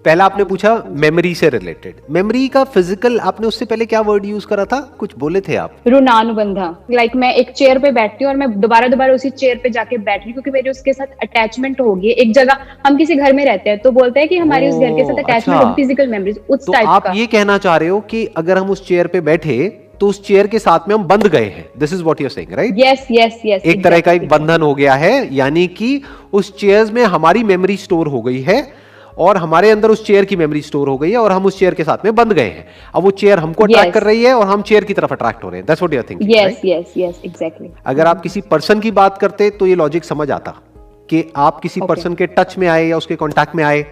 पहला आपने पूछा मेमोरी से रिलेटेड, मेमोरी का फिजिकल, आपने उससे पहले क्या वर्ड यूज करा था, कुछ बोले थे आप? ऋणानुबंधा। लाइक मैं एक चेयर पे बैठती हूँ और मैं दोबारा उसी चेयर पे जाके बैठ रही हूँ क्योंकि मेरी उसके साथ अटैचमेंट होगी। एक जगह हम किसी घर में रहते हैं तो बोलते हैं कि हमारी उस घर के साथ अटैचमेंट होगी, फिजिकल मेमोरीज उस तो टाइप आप का। ये कहना चाह रहे हो कि अगर हम उस चेयर पे बैठे तो उस चेयर के साथ में हम बंध गए हैं, this is what you are saying, right? Yes yes yes, एक तरह का एक बंधन हो गया है, यानी कि उस चेयर्स में हमारी मेमोरी स्टोर हो गई है और हमारे अंदर उस चेयर की मेमोरी स्टोर हो गई है और हम उस चेयर के साथ में बंध गए हैं। अब वो चेयर हमको अट्रैक्ट कर रही है और हम चेयर की तरफ अट्रैक्ट हो रहे हैं, that's what you are thinking, yes yes yes, exactly. अगर आप किसी पर्सन की बात करते तो ये लॉजिक समझ आता कि आप किसी पर्सन के टच में आए या उसके कांटेक्ट में आए,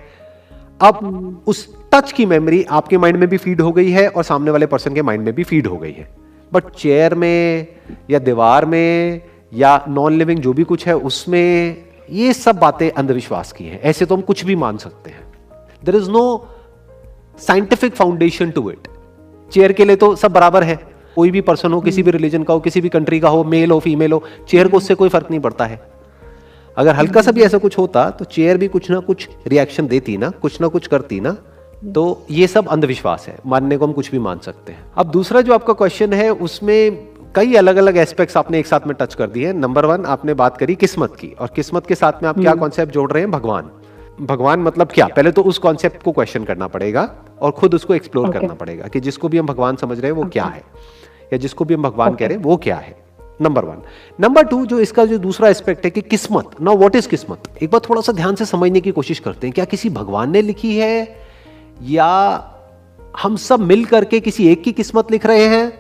अब उस टच की मेमोरी आपके माइंड में भी फीड हो गई है और सामने वाले पर्सन के माइंड में भी फीड हो गई है। बट चेयर में या दीवार में या नॉन लिविंग जो भी कुछ है उसमें, ये सब बातें अंधविश्वास की हैं, ऐसे तो हम कुछ भी मान सकते हैं। There is no scientific foundation to it. Chair के लिए तो सब बराबर है, कोई भी पर्सन हो, किसी भी रिलीजन का हो, किसी भी कंट्री का हो, मेल हो फीमेल हो, चेयर को उससे कोई फर्क नहीं पड़ता है। अगर हल्का सा भी ऐसा कुछ होता तो चेयर भी कुछ ना कुछ रिएक्शन देती ना कुछ करती ना। तो ये सब अंधविश्वास है, मानने को हम कुछ भी मान सकते हैं। अब दूसरा जो आपका क्वेश्चन है उसमें कई अलग अलग एस्पेक्ट्स आपने एक साथ में टच कर दिए। नंबर 1 आपने बात करी किस्मत की, और किस्मत के साथ में आप क्या कॉन्सेप्ट जोड़ रहे हैं? भगवान। भगवान मतलब क्या? पहले तो उस कॉन्सेप्ट को क्वेश्चन करना पड़ेगा और खुद उसको एक्सप्लोर करना पड़ेगा कि जिसको भी हम भगवान समझ रहे हैं वो क्या है, या जिसको भी हम भगवान कह रहे हैं वो क्या है। नंबर 1। नंबर 2, जो इसका जो दूसरा एस्पेक्ट है कि किस्मत। नाउ व्हाट इज किस्मत? एक बार थोड़ा सा ध्यान से समझने की कोशिश करते हैं। क्या किसी भगवान ने लिखी है या हम सब मिल करके किसी एक की किस्मत लिख रहे हैं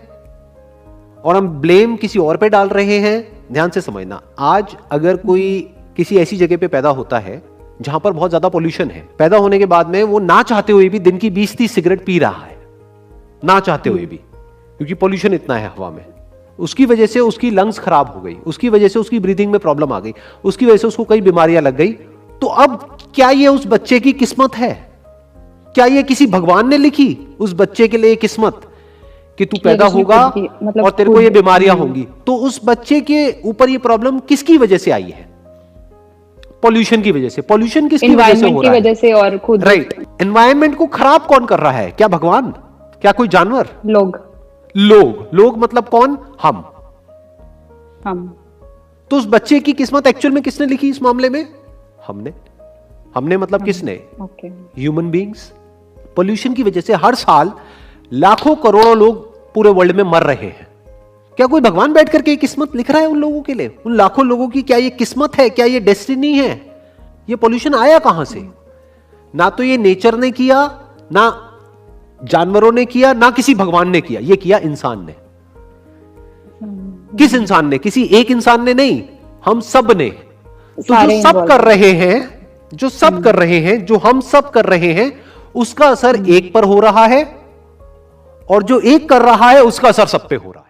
और हम ब्लेम किसी और पे डाल रहे हैं? ध्यान से समझना, आज अगर कोई किसी ऐसी जगह पे पैदा होता है जहां पर बहुत ज्यादा पोल्यूशन है, पैदा होने के बाद में वो ना चाहते हुए भी दिन की 20-30 सिगरेट पी रहा है, ना चाहते हुए भी, क्योंकि पोल्यूशन इतना है हवा में। उसकी वजह से उसकी लंग्स खराब हो गई, उसकी वजह से उसकी ब्रीदिंग में प्रॉब्लम आ गई, उसकी वजह से उसको कई बीमारियां लग गई। तो अब क्या ये उस बच्चे की किस्मत है? क्या ये किसी भगवान ने लिखी उस बच्चे के लिए किस्मत कि तू पैदा होगा मतलब और तेरे को ये बीमारियां होंगी? तो उस बच्चे के ऊपर ये प्रॉब्लम किसकी वजह से आई है? पॉल्यूशन की वजह से। पॉल्यूशन किसकी वजह से हो रहा है? वजह से और खुद। राइट। एनवायरनमेंट को खराब कौन कर रहा है? क्या भगवान? क्या कोई जानवर? लोग मतलब कौन? हम। तो उस बच्चे की किस्मत एक्चुअल में किसने लिखी इस मामले में? हमने मतलब किसने? Human beings. पोल्यूशन की वजह से हर साल लाखों करोड़ों लोग पूरे वर्ल्ड में मर रहे हैं। क्या कोई भगवान बैठ करके किस्मत लिख रहा है उन लोगों के लिए? उन लाखों लोगों की क्या ये किस्मत है? क्या ये डेस्टिनी है? ये पोल्यूशन आया कहां से? ना तो ये नेचर ने किया, ना जानवरों ने किया, ना किसी भगवान ने किया, ये किया इंसान ने। किस इंसान ने? किसी एक इंसान ने नहीं, हम सब ने। तो जो सब कर रहे हैं, जो हम सब कर रहे हैं, उसका असर एक पर हो रहा है और जो एक कर रहा है उसका असर सब पे हो रहा है।